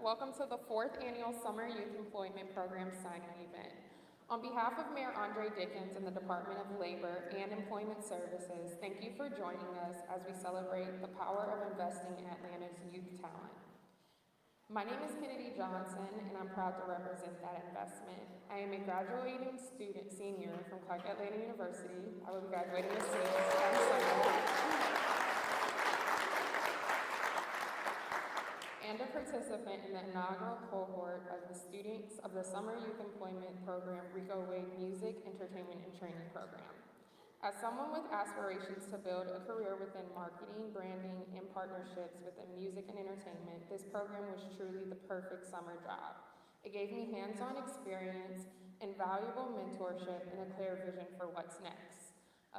Welcome to the fourth annual Summer Youth Employment Program signing event. On behalf of Mayor Andre Dickens and the Department of Labor and Employment Services, thank you for joining us as we celebrate the power of investing in Atlanta's youth talent. My name is Kennedy Johnson, and I'm proud to represent that investment. I am a graduating senior from Clark Atlanta University. I will be graduating this summer. And a participant in the inaugural cohort of the students of the Summer Youth Employment Program Rico Wade Music, Entertainment, and Training Program. As someone with aspirations to build a career within marketing, branding, and partnerships within music and entertainment, this program was truly the perfect summer job. It gave me hands-on experience, invaluable mentorship, and a clear vision for what's next.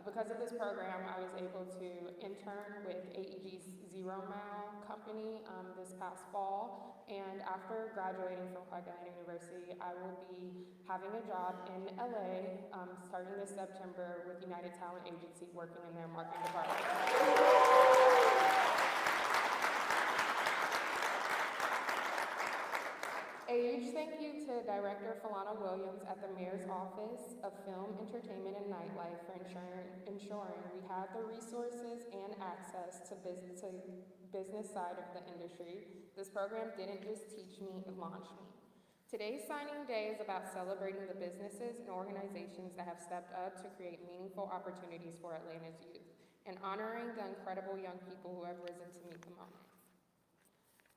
Because of this program, I was able to intern with AEG's Zero Mile company this past fall, and after graduating from Clark Atlanta University, I will be having a job in LA starting this September with United Talent Agency, working in their marketing department. A huge thank you to Director Falana Williams at the Mayor's Office of Film, Entertainment, and Nightlife for ensuring we have the resources and access to business side of the industry. This program didn't just teach me, it launched me. Today's signing day is about celebrating the businesses and organizations that have stepped up to create meaningful opportunities for Atlanta's youth, and honoring the incredible young people who have risen to meet the moment.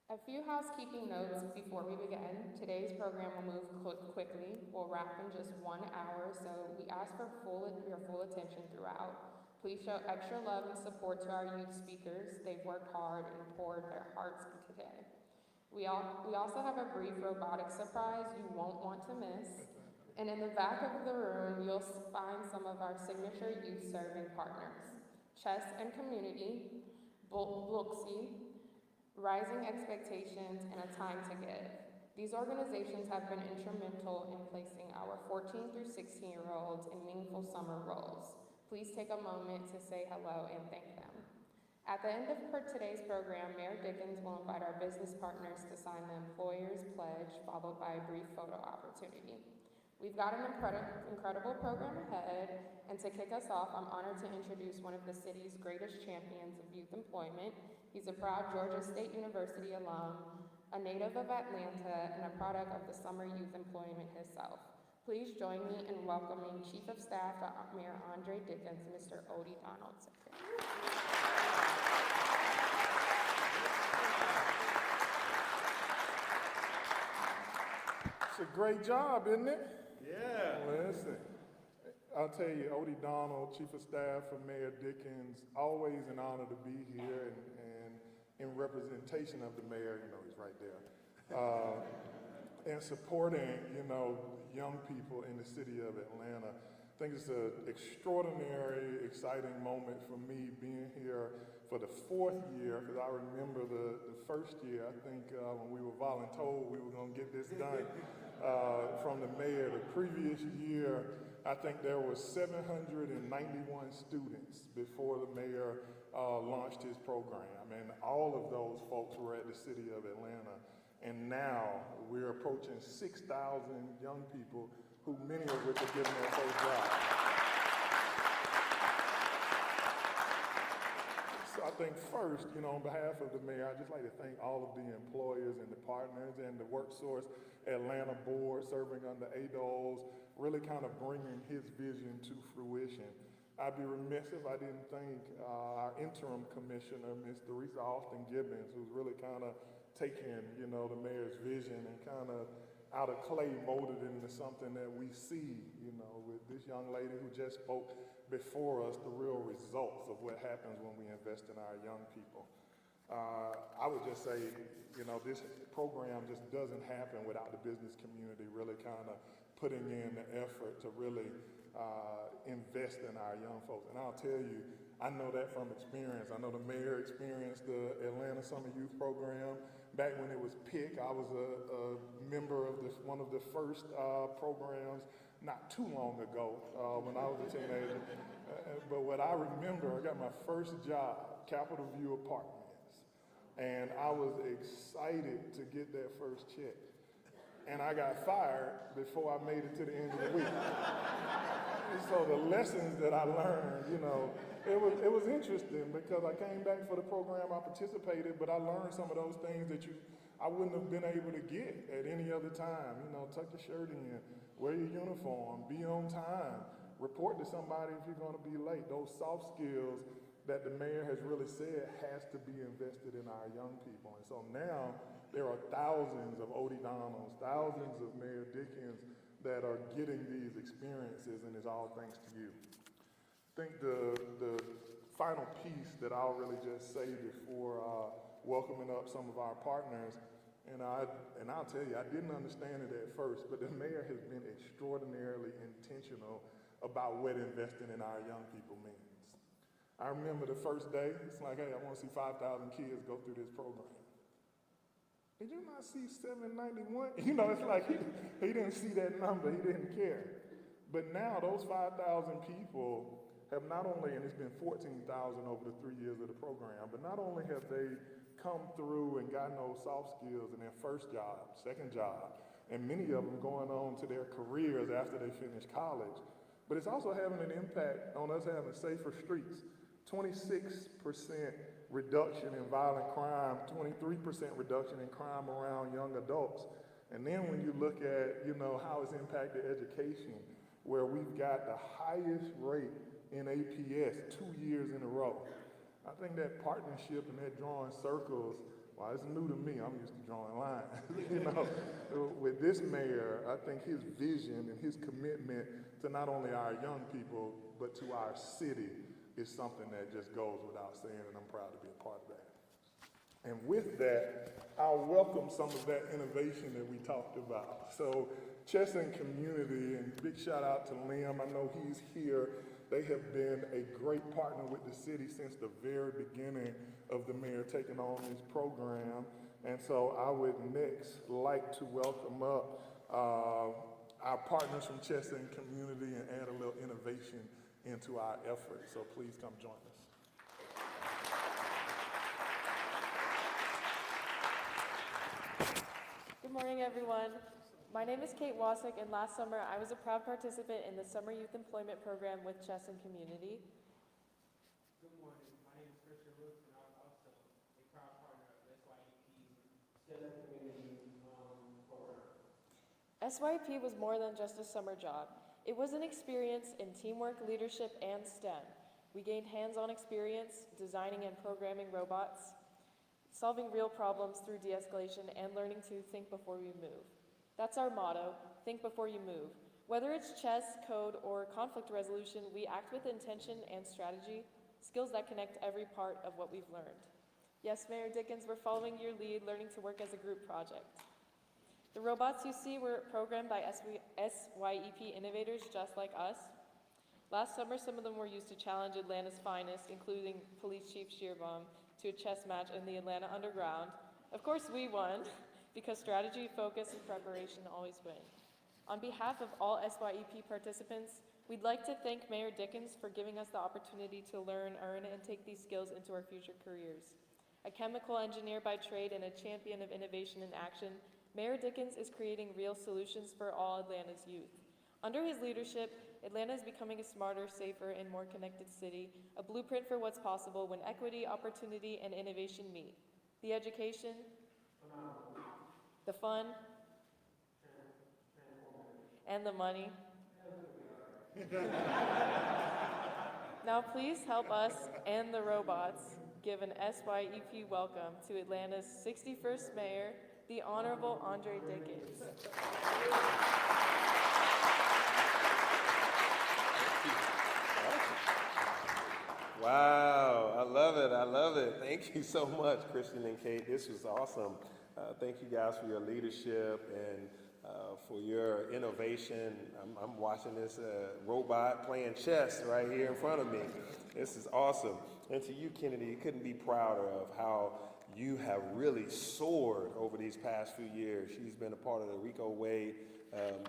A few housekeeping notes before we begin. Today's program will move quickly. We'll wrap in just 1 hour, so we ask for your full attention throughout. Please show extra love and support to our youth speakers. They've worked hard and poured their hearts into today. We also have a brief robotic surprise you won't want to miss. And in the back of the room, you'll find some of our signature youth serving partners: Chess and Community, Booksy, Rising Expectations, and A Time to Give. These organizations have been instrumental in placing our 14 through 16-year-olds in meaningful summer roles. Please take a moment to say hello and thank them. At the end of today's program, Mayor Dickens will invite our business partners to sign the Employer's Pledge, followed by a brief photo opportunity. We've got an incredible program ahead, and to kick us off, I'm honored to introduce one of the city's greatest champions of youth employment. He's a proud Georgia State University alum, a native of Atlanta, and a product of the summer youth employment himself. Please join me in welcoming Chief of Staff to Mayor Andre Dickens, Mr. Odie Donaldson. It's a great job, isn't it? Yeah. Listen, I'll tell you, Odie Donald, Chief of Staff for Mayor Dickens, always an honor to be here and in representation of the mayor, he's right there, and supporting, young people in the city of Atlanta. I think it's an extraordinary, exciting moment for me being here for the fourth year, because I remember the first year, I think when we were voluntold we were going to get this done from the mayor. The previous year, I think there were 791 students before the mayor launched his program, and all of those folks were at the city of Atlanta. And now we're approaching 6,000 young people, who many of which are getting their first job. So I think first, on behalf of the mayor, I'd just like to thank all of the employers and the partners and the WorkSource Atlanta board serving under ADOLS, really kind of bringing his vision to fruition. I'd be remiss if I didn't thank our interim commissioner, Ms. Theresa Austin Gibbons, who's really kind of taken, the mayor's vision and kind of out of clay molded it into something that we see, with this young lady who just spoke before us, the real results of what happens when we invest in our young people. I would just say, this program just doesn't happen without the business community really kind of putting in the effort to really invest in our young folks. And I'll tell you, I know that from experience. I know the mayor experienced the Atlanta Summer Youth Program. Back when it was PIC, I was a member of one of the first programs not too long ago when I was a teenager. But what I remember, I got my first job, Capitol View Apartments. And I was excited to get that first check. And I got fired before I made it to the end of the week. And so the lessons that I learned, it was interesting because I came back for the program, I participated, but I learned some of those things that I wouldn't have been able to get at any other time. Tuck your shirt in, wear your uniform, be on time, report to somebody if you're gonna be late. Those soft skills that the mayor has really said has to be invested in our young people. And so now there are thousands of Odie Donalds, thousands of Mayor Dickens that are getting these experiences, and it's all thanks to you. I think the final piece that I'll really just say before welcoming up some of our partners, and I'll tell you, I didn't understand it at first, but the mayor has been extraordinarily intentional about what investing in our young people means. I remember the first day, it's like, hey, I want to see 5,000 kids go through this program. Did you not see 791? It's like he didn't see that number, he didn't care. But now those 5,000 people have not only, and it's been 14,000 over the 3 years of the program, but not only have they come through and gotten those soft skills in their first job, second job, and many of them going on to their careers after they finish college, but it's also having an impact on us having safer streets. 26% reduction in violent crime, 23% reduction in crime around young adults. And then when you look at, how it's impacted education, where we've got the highest rate in APS 2 years in a row. I think that partnership and that drawing circles, well, it's new to me, I'm used to drawing lines. With this mayor, I think his vision and his commitment to not only our young people, but to our city is something that just goes without saying, and I'm proud to be a part of that. And with that, I'll welcome some of that innovation that we talked about. So Chesson Community, and big shout out to Liam, I know he's here. They have been a great partner with the city since the very beginning of the mayor taking on this program. And so I would next like to welcome up our partners from Chesson Community and add a little innovation into our efforts. So please come join us. Good morning, everyone. My name is Kate Wasick, and last summer I was a proud participant in the Summer Youth Employment Program with Chesson Community. Good morning. My name is Christian Roots, and I'm also a proud partner of SYEP's Chesson Community program. SYP was more than just a summer job. It was an experience in teamwork, leadership, and STEM. We gained hands-on experience designing and programming robots, solving real problems through de-escalation, and learning to think before we move. That's our motto, think before you move. Whether it's chess, code, or conflict resolution, we act with intention and strategy, skills that connect every part of what we've learned. Yes, Mayor Dickens, we're following your lead, learning to work as a group project. The robots you see were programmed by SYEP innovators just like us. Last summer, some of them were used to challenge Atlanta's finest, including Police Chief Shearbaum, to a chess match in the Atlanta Underground. Of course, we won, because strategy, focus, and preparation always win. On behalf of all SYEP participants, we'd like to thank Mayor Dickens for giving us the opportunity to learn, earn, and take these skills into our future careers. A chemical engineer by trade and a champion of innovation in action, Mayor Dickens is creating real solutions for all Atlanta's youth. Under his leadership, Atlanta is becoming a smarter, safer, and more connected city, a blueprint for what's possible when equity, opportunity, and innovation meet. The education, the fun, and the money. Now please help us and the robots give an SYEP welcome to Atlanta's 61st Mayor, the Honorable Andre Dickens. Wow, I love it, I love it. Thank you so much, Christian and Kate. This was awesome. Thank you guys for your leadership and for your innovation. I'm watching this robot playing chess right here in front of me. This is awesome. And to you, Kennedy, couldn't be prouder of how you have really soared over these past few years. She's been a part of the Rico Way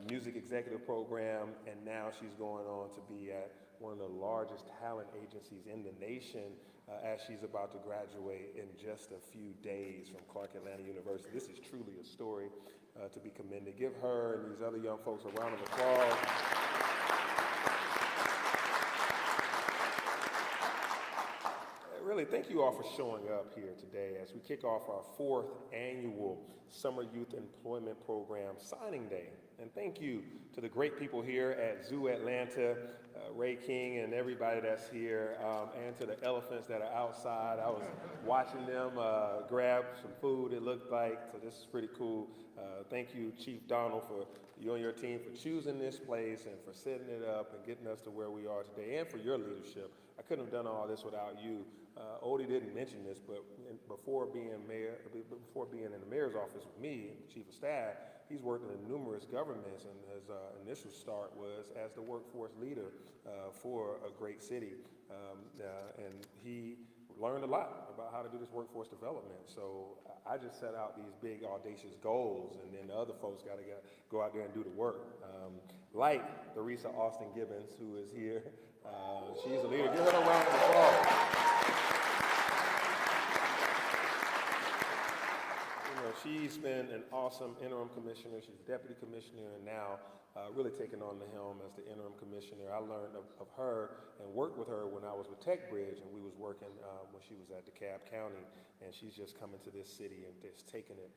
Music Executive Program, and now she's going on to be at one of the largest talent agencies in the nation. as she's about to graduate in just a few days from Clark Atlanta University. This is truly a story to be commended. Give her and these other young folks a round of applause. Really, thank you all for showing up here today as we kick off our 4th annual Summer Youth Employment Program Signing Day. And thank you to the great people here at Zoo Atlanta, Ray King and everybody that's here, and to the elephants that are outside. I was watching them grab some food, it looked like, so this is pretty cool. Thank you, Chief Donald, for you and your team for choosing this place and for setting it up and getting us to where we are today, and for your leadership. I couldn't have done all this without you. Odie didn't mention this, but before being in the mayor's office with me, chief of staff, he's worked in numerous governments, and his initial start was as the workforce leader for a great city. And he learned a lot about how to do this workforce development. So I just set out these big, audacious goals, and then the other folks got to go out there and do the work. Like Theresa Austin Gibbons, who is here. She's a leader. Give her a round of applause. She's been an awesome interim commissioner. She's deputy commissioner, and now really taking on the helm as the interim commissioner. I learned of her and worked with her when I was with TechBridge, and we was working when she was at DeKalb County, and she's just coming to this city and just taking it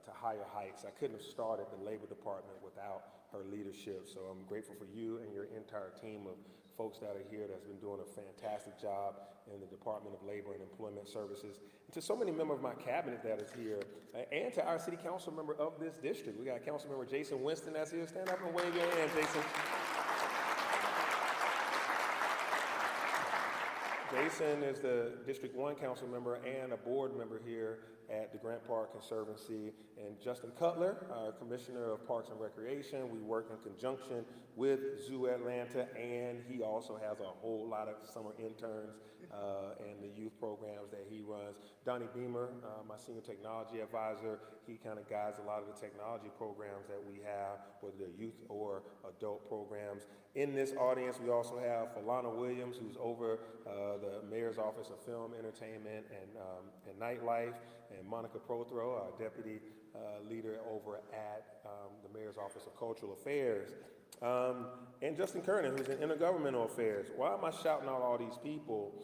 to higher heights. I couldn't have started the labor department without her leadership, so I'm grateful for you and your entire team of folks that are here that's been doing a fantastic job in the Department of Labor and Employment Services. And to so many members of my cabinet that is here, and to our city council member of this district. We got Council Member Jason Winston that's here. Stand up and wave your hand, Jason. Jason is the District 1 council member and a board member here at the Grant Park Conservancy. And Justin Cutler, our Commissioner of Parks and Recreation. We work in conjunction with Zoo Atlanta, and he also has a whole lot of summer interns and the youth programs that he runs. Donnie Beamer, my Senior Technology Advisor, he kind of guides a lot of the technology programs that we have, whether they're youth or adult programs. In this audience, we also have Falana Williams, who's over the Mayor's Office of Film, Entertainment, and Nightlife, and Monica Prothro, our Deputy Leader over at the Mayor's Office of Cultural Affairs, and Justin Kernan, who's in Intergovernmental Affairs. Why am I shouting out all these people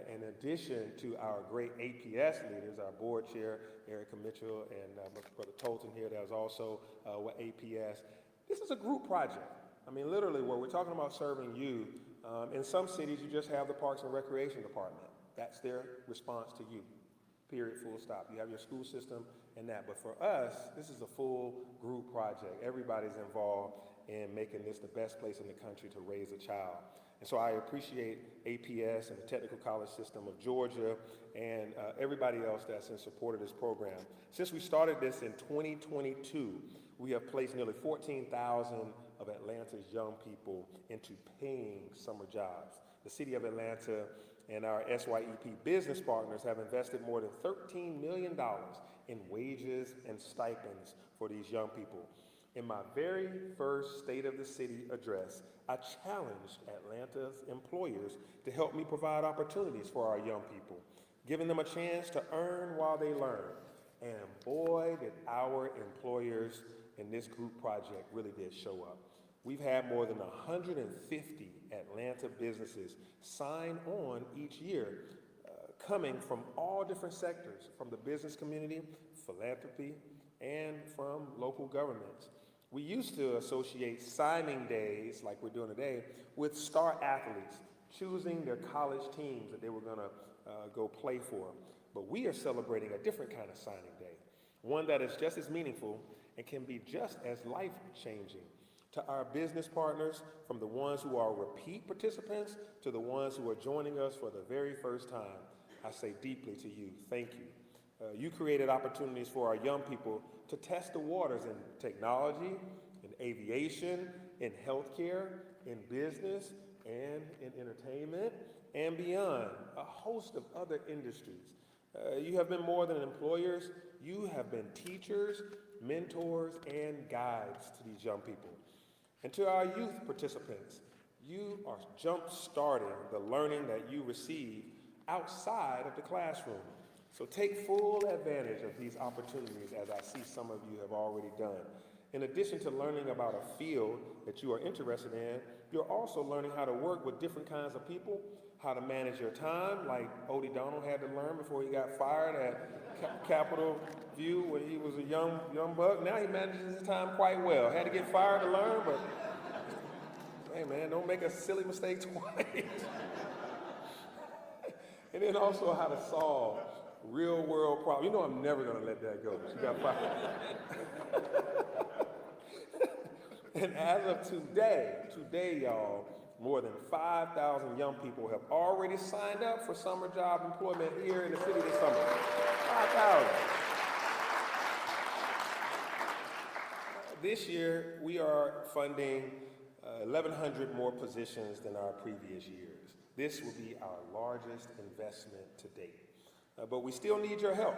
in addition to our great APS leaders, our board chair, Erica Mitchell, and Brother Tolton here, that is also with APS. This is a group project. I mean, literally, where we're talking about serving you, in some cities, you just have the Parks and Recreation Department. That's their response to you, period, full stop. You have your school system and that. But for us, this is a full group project. Everybody's involved in making this the best place in the country to raise a child. And so I appreciate APS and the Technical College System of Georgia and everybody else that's in support of this program. Since we started this in 2022, we have placed nearly 14,000 of Atlanta's young people into paying summer jobs. The City of Atlanta and our SYEP business partners have invested more than $13 million in wages and stipends for these young people. In my very first State of the City address, I challenged Atlanta's employers to help me provide opportunities for our young people, giving them a chance to earn while they learn. And boy, did our employers in this group project really did show up. We've had more than 150 Atlanta businesses sign on each year, coming from all different sectors, from the business community, philanthropy, and from local governments. We used to associate signing days, like we're doing today, with star athletes choosing their college teams that they were going to go play for. But we are celebrating a different kind of signing day, one that is just as meaningful and can be just as life-changing. To our business partners, from the ones who are repeat participants to the ones who are joining us for the very first time, I say deeply to you, thank you. You created opportunities for our young people to test the waters in technology, in aviation, in healthcare, in business, and in entertainment, and beyond, a host of other industries. You have been more than employers. You have been teachers, mentors, and guides to these young people. And to our youth participants, you are jump-starting the learning that you receive outside of the classroom. So take full advantage of these opportunities, as I see some of you have already done. In addition to learning about a field that you are interested in, you're also learning how to work with different kinds of people, how to manage your time, like Odie Donald had to learn before he got fired at Capitol View when he was a young buck. Now he manages his time quite well. Had to get fired to learn, but hey man, don't make a silly mistake twice. And then also how to solve real world problems. You know I'm never gonna let that go. She got fired. And as of today, y'all, more than 5,000 young people have already signed up for summer job employment here in the city this summer. 5,000. This year, we are funding 1,100 more positions than our previous years. This will be our largest investment to date. But we still need your help.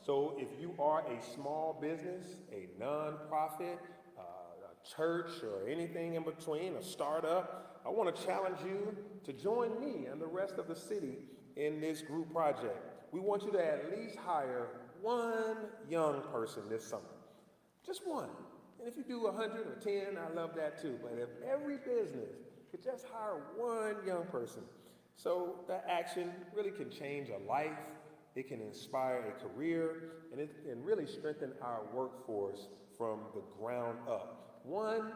So if you are a small business, a nonprofit, a church, or anything in between, a startup, I want to challenge you to join me and the rest of the city in this group project. We want you to at least hire one young person this summer. Just one. And if you do 100 or 10, I love that too. But if every business could just hire one young person, so that action really can change a life, it can inspire a career, and it can really strengthen our workforce from the ground up. One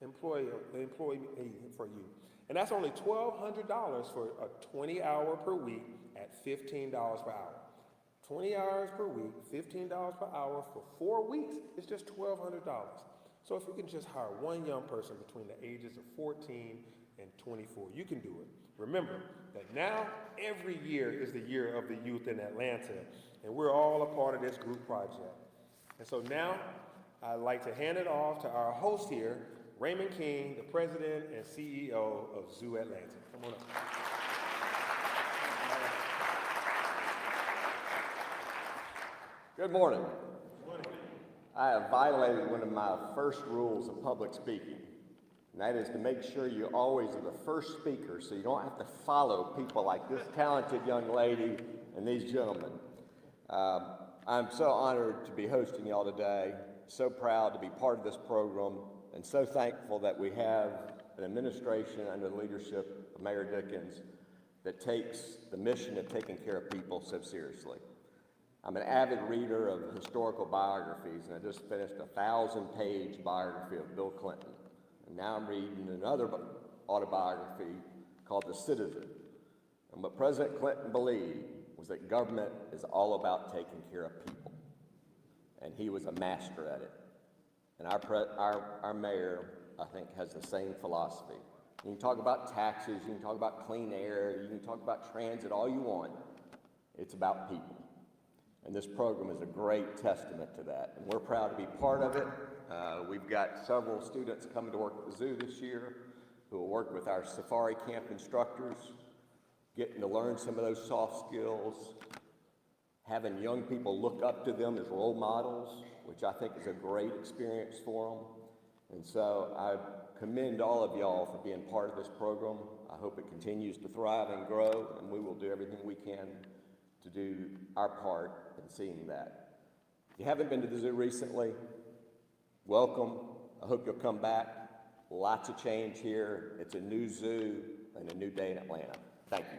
employee for you. And that's only $1,200 for a 20-hour per week at $15 per hour. 20 hours per week, $15 per hour for 4 weeks, it's just $1,200. So if you can just hire one young person between the ages of 14 and 24, you can do it. Remember that now every year is the year of the youth in Atlanta, and we're all a part of this group project. And so now I'd like to hand it off to our host here, Raymond King, the president and CEO of Zoo Atlanta. Come on up. Good morning. I have violated one of my first rules of public speaking, and that is to make sure you always are the first speaker so you don't have to follow people like this talented young lady and these gentlemen. I'm so honored to be hosting y'all today, so proud to be part of this program, and so thankful that we have an administration under the leadership of Mayor Dickens that takes the mission of taking care of people so seriously. I'm an avid reader of historical biographies, and I just finished a 1,000-page biography of Bill Clinton. And now I'm reading another autobiography called The Citizen. And what President Clinton believed was that government is all about taking care of people. And he was a master at it. And our mayor, I think, has the same philosophy. You can talk about taxes, you can talk about clean air, you can talk about transit, all you want. It's about people. And this program is a great testament to that. And we're proud to be part of it. We've got several students coming to work at the zoo this year who will work with our safari camp instructors, getting to learn some of those soft skills, having young people look up to them as role models, which I think is a great experience for them. And so I commend all of y'all for being part of this program. I hope it continues to thrive and grow, and we will do everything we can to do our part in seeing that. If you haven't been to the zoo recently, welcome. I hope you'll come back. Lots of change here. It's a new zoo and a new day in Atlanta. Thank you.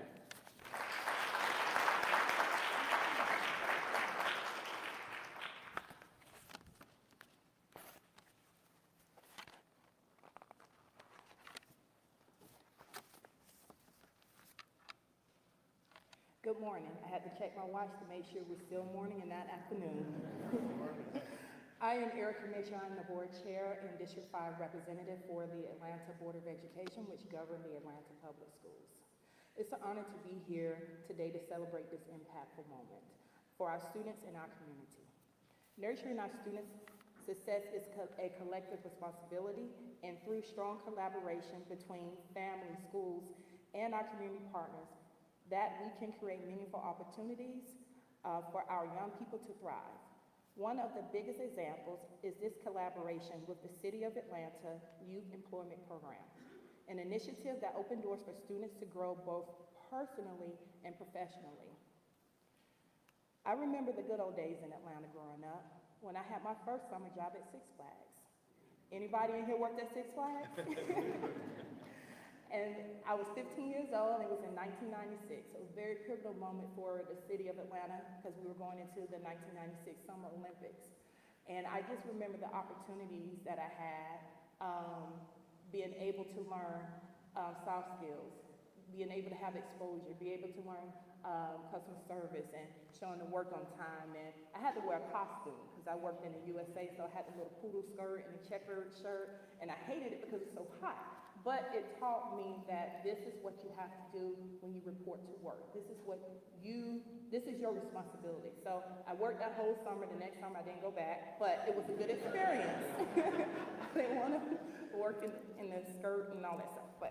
Good morning. I had to check my watch to make sure we're still morning and not afternoon. I am Erica Mitchell. I'm the board chair and District 5 representative for the Atlanta Board of Education, which govern the Atlanta Public Schools. It's an honor to be here today to celebrate this impactful moment for our students and our community. Nurturing our students' success is a collective responsibility, and through strong collaboration between families, schools, and our community partners, that we can create meaningful opportunities for our young people to thrive. One of the biggest examples is this collaboration with the City of Atlanta Youth Employment Program, an initiative that opened doors for students to grow both personally and professionally. I remember the good old days in Atlanta growing up when I had my first summer job at Six Flags. Anybody in here worked at Six Flags? And I was 15 years old, and it was in 1996. It was a very pivotal moment for the city of Atlanta because we were going into the 1996 Summer Olympics. And I just remember the opportunities that I had, being able to learn soft skills, being able to have exposure, be able to learn customer service and showing the work on time. And I had to wear a costume because I worked in the USA, so I had the little poodle skirt and a checkered shirt, and I hated it because it's so hot. But it taught me that this is what you have to do when you report to work. This is your responsibility. So I worked that whole summer. The next summer I didn't go back, but it was a good experience. I didn't want to work in the skirt and all that stuff. But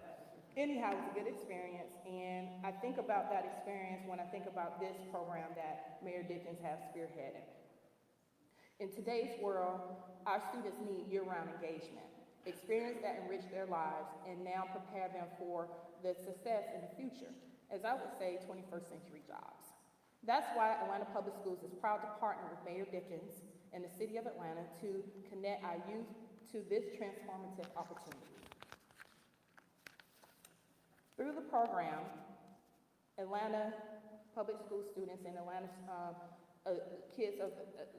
anyhow, it was a good experience. And I think about that experience when I think about this program that Mayor Dickens has spearheaded. In today's world, our students need year-round engagement, experience that enrich their lives and now prepare them for the success in the future, as I would say, 21st century jobs. That's why Atlanta Public Schools is proud to partner with Mayor Dickens and the City of Atlanta to connect our youth to this transformative opportunity. Through the program, Atlanta Public School students and Atlanta kids of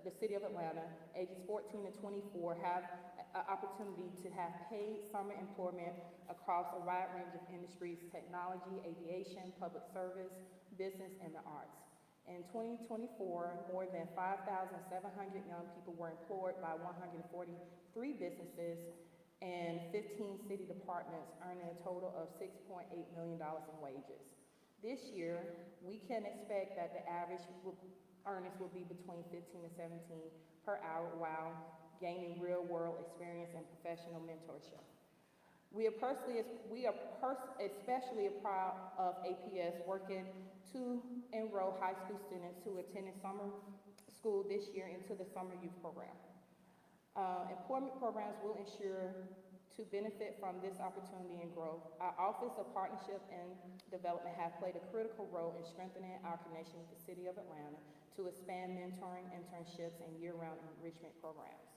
the City of Atlanta, ages 14 to 24, have an opportunity to have paid summer employment across a wide range of industries: technology, aviation, public service, business, and the arts. In 2024, more than 5,700 young people were employed by 143 businesses and 15 city departments, earning a total of $6.8 million in wages. This year, we can expect that the average earnings will be between 15 and 17 per hour while gaining real-world experience and professional mentorship. We are especially proud of APS working to enroll high school students who attended summer school this year into the Summer Youth Program. Employment programs will ensure to benefit from this opportunity and growth. Our Office of Partnership and Development has played a critical role in strengthening our connection with the City of Atlanta to expand mentoring, internships, and year-round enrichment programs.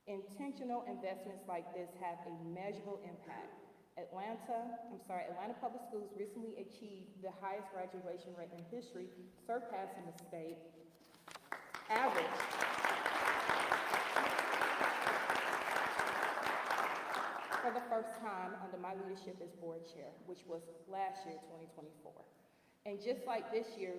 Intentional investments like this have a measurable impact. Atlanta Public Schools recently achieved the highest graduation rate in history, surpassing the state average. For the first time under my leadership as board chair, which was last year, 2024. And just like this year,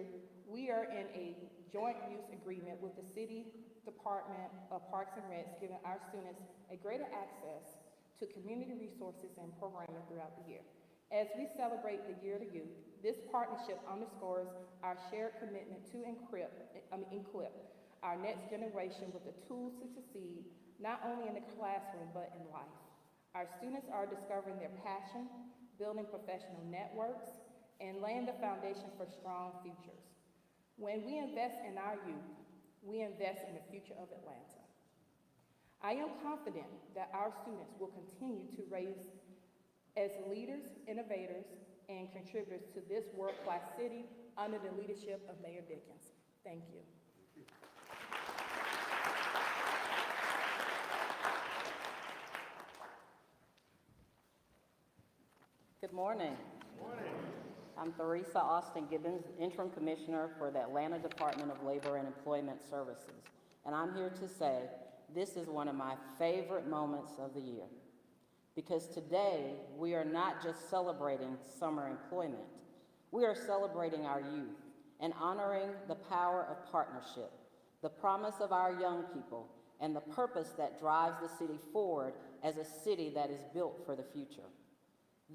we are in a joint use agreement with the City Department of Parks and Recs, giving our students a greater access to community resources and programming throughout the year. As we celebrate the Year of the Youth, this partnership underscores our shared commitment to equip our next generation with the tools to succeed, not only in the classroom, but in life. Our students are discovering their passion, building professional networks, and laying the foundation for strong futures. When we invest in our youth, we invest in the future of Atlanta. I am confident that our students will continue to rise as leaders, innovators, and contributors to this world-class city under the leadership of Mayor Dickens. Thank you. Good morning. Good morning. I'm Theresa Austin Gibbons, Interim Commissioner for the Atlanta Department of Labor and Employment Services. And I'm here to say this is one of my favorite moments of the year. Because today, we are not just celebrating summer employment. We are celebrating our youth and honoring the power of partnership, the promise of our young people, and the purpose that drives the city forward as a city that is built for the future.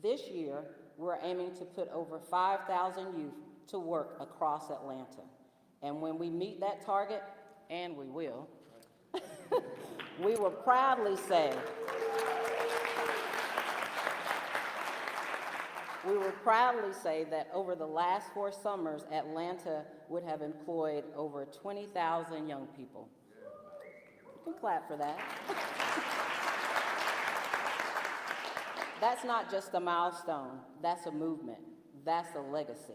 This year, we're aiming to put over 5,000 youth to work across Atlanta. And when we meet that target, and we will proudly say, that over the last 4 summers, Atlanta would have employed over 20,000 young people. You can clap for that. That's not just a milestone, that's a movement. That's a legacy.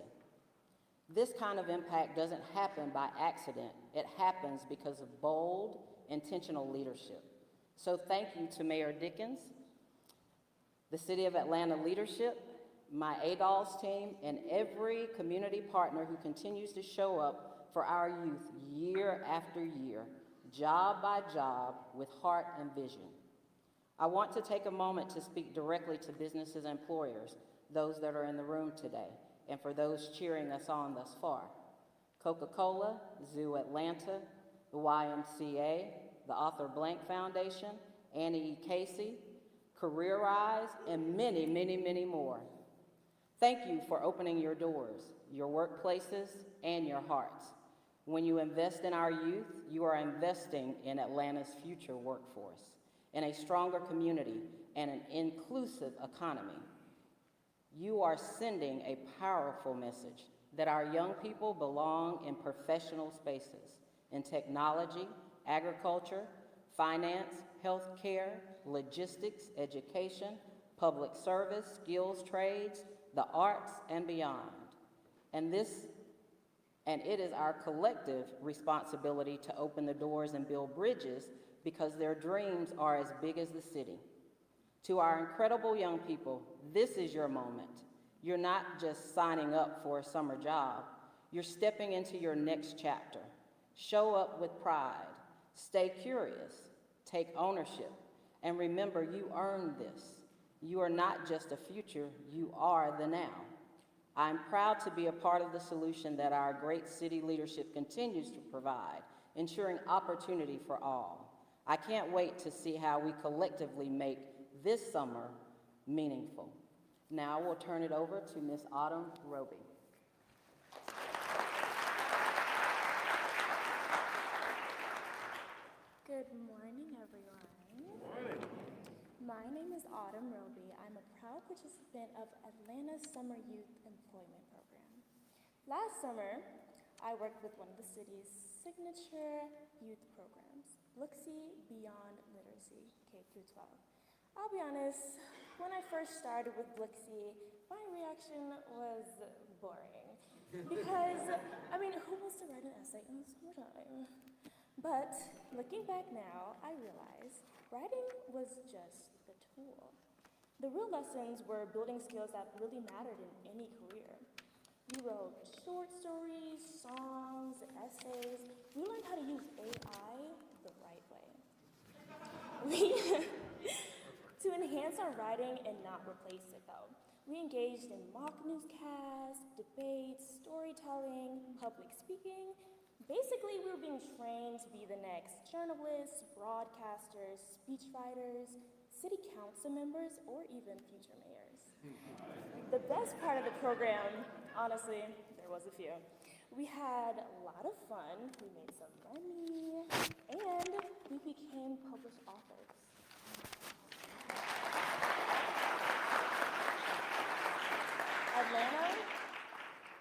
This kind of impact doesn't happen by accident. It happens because of bold, intentional leadership. So thank you to Mayor Dickens, the City of Atlanta leadership, my ADOLS team, and every community partner who continues to show up for our youth year after year, job by job, with heart and vision. I want to take a moment to speak directly to businesses and employers, those that are in the room today, and for those cheering us on thus far. Coca-Cola, Zoo Atlanta, the YMCA, the Arthur Blank Foundation, Annie E. Casey, Career Rise, and many, many, many more. Thank you for opening your doors, your workplaces, and your hearts. When you invest in our youth, you are investing in Atlanta's future workforce, in a stronger community, and an inclusive economy. You are sending a powerful message that our young people belong in professional spaces, in technology, agriculture, finance, healthcare, logistics, education, public service, skills trades, the arts, and beyond. And it is our collective responsibility to open the doors and build bridges because their dreams are as big as the city. To our incredible young people, this is your moment. You're not just signing up for a summer job, you're stepping into your next chapter. Show up with pride, stay curious, take ownership, and remember you earned this. You are not just a future, you are the now. I'm proud to be a part of the solution that our great city leadership continues to provide, ensuring opportunity for all. I can't wait to see how we collectively make this summer meaningful. Now we'll turn it over to Ms. Autumn Roby. Good morning, everyone. Good morning. My name is Autumn Roby. I'm a proud participant of Atlanta's Summer Youth Employment Program. Last summer, I worked with one of the city's signature youth programs, Blixie Beyond Literacy, K-12. I'll be honest, when I first started with Blixie, my reaction was boring. Because, who wants to write an essay in the summertime? But looking back now, I realize writing was just the tool. The real lessons were building skills that really mattered in any career. We wrote short stories, songs, essays. We learned how to use AI the right way. To enhance our writing and not replace it, though, we engaged in mock newscasts, debates, storytelling, public speaking. Basically, we were being trained to be the next journalists, broadcasters, speechwriters, city council members, or even future mayors. The best part of the program, honestly, there was a few. We had a lot of fun, we made some money, and we became published authors.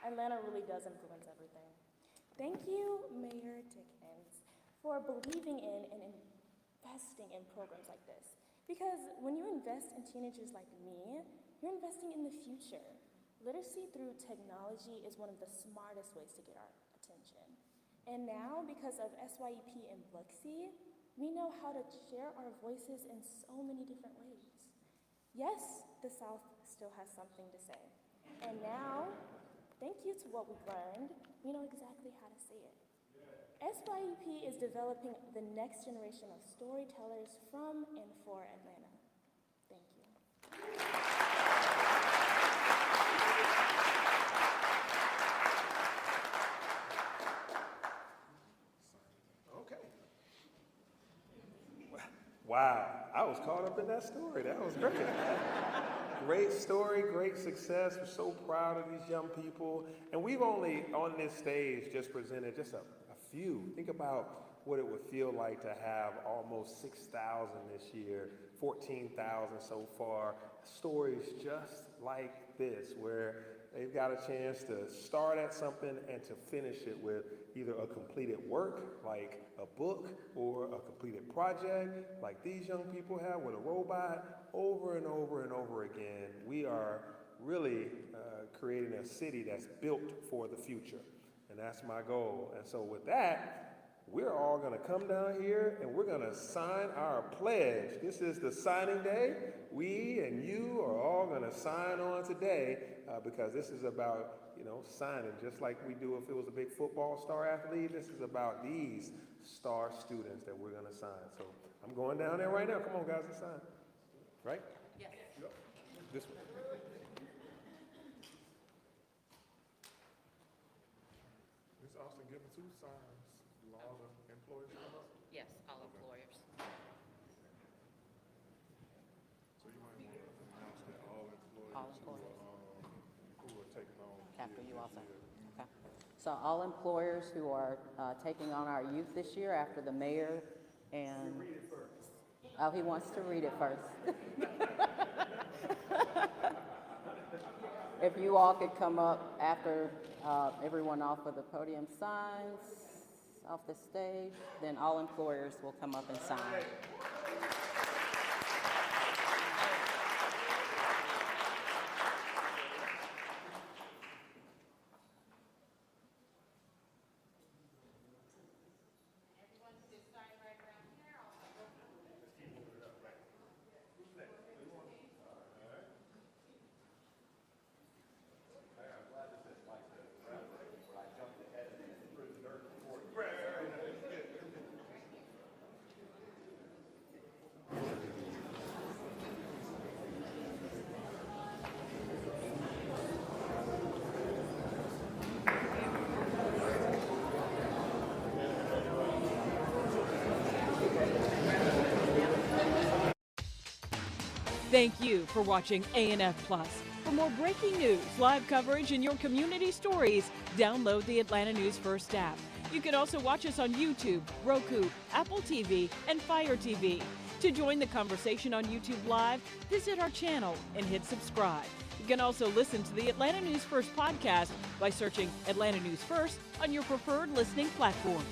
Atlanta really does influence everything. Thank you, Mayor Dickens, for believing in and investing in programs like this. Because when you invest in teenagers like me, you're investing in the future. Literacy through technology is one of the smartest ways to get our attention. And now, because of SYEP and Blixie, we know how to share our voices in so many different ways. Yes, the South still has something to say. And now, thank you to what we've learned, we know exactly how to say it. SYEP is developing the next generation of storytellers from and for Atlanta. Thank you. Okay. Wow, I was caught up in that story. That was great. Great story, great success. We're so proud of these young people. And we've only, on this stage, just presented just a few. Think about what it would feel like to have almost 6,000 this year, 14,000 so far. Stories just like this, where they've got a chance to start at something and to finish it with either a completed work, like a book, or a completed project, like these young people have with a robot, over and over and over again. We are really creating a city that's built for the future. And that's my goal. And so with that, we're all going to come down here and we're going to sign our pledge. This is the signing day. We and you are all going to sign on today because this is about, signing, just like we do if it was a big football star athlete. This is about these star students that we're going to sign. So I'm going down there right now. Come on, guys, let's sign. Right? Yes. Yep. This way. Ms. Austin, give me 2 signs. Do all the employees come up? Yes, all employers. So you might want to announce that all employees, All employees. who are taking on After kids you this also. year. Okay. So all employers who are taking on our youth this year after the mayor and. Read it first. Oh, he wants to read it first. If you all could come up after everyone off of the podium signs off the stage, then all employers will come up and sign. Thank you for watching ANF Plus. For more breaking news, live coverage, and your community stories, download the Atlanta News First app. You can also watch us on YouTube, Roku, Apple TV, and Fire TV. To join the conversation on YouTube Live, visit our channel and hit subscribe. You can also listen to the Atlanta News First podcast by searching Atlanta News First on your preferred listening platform.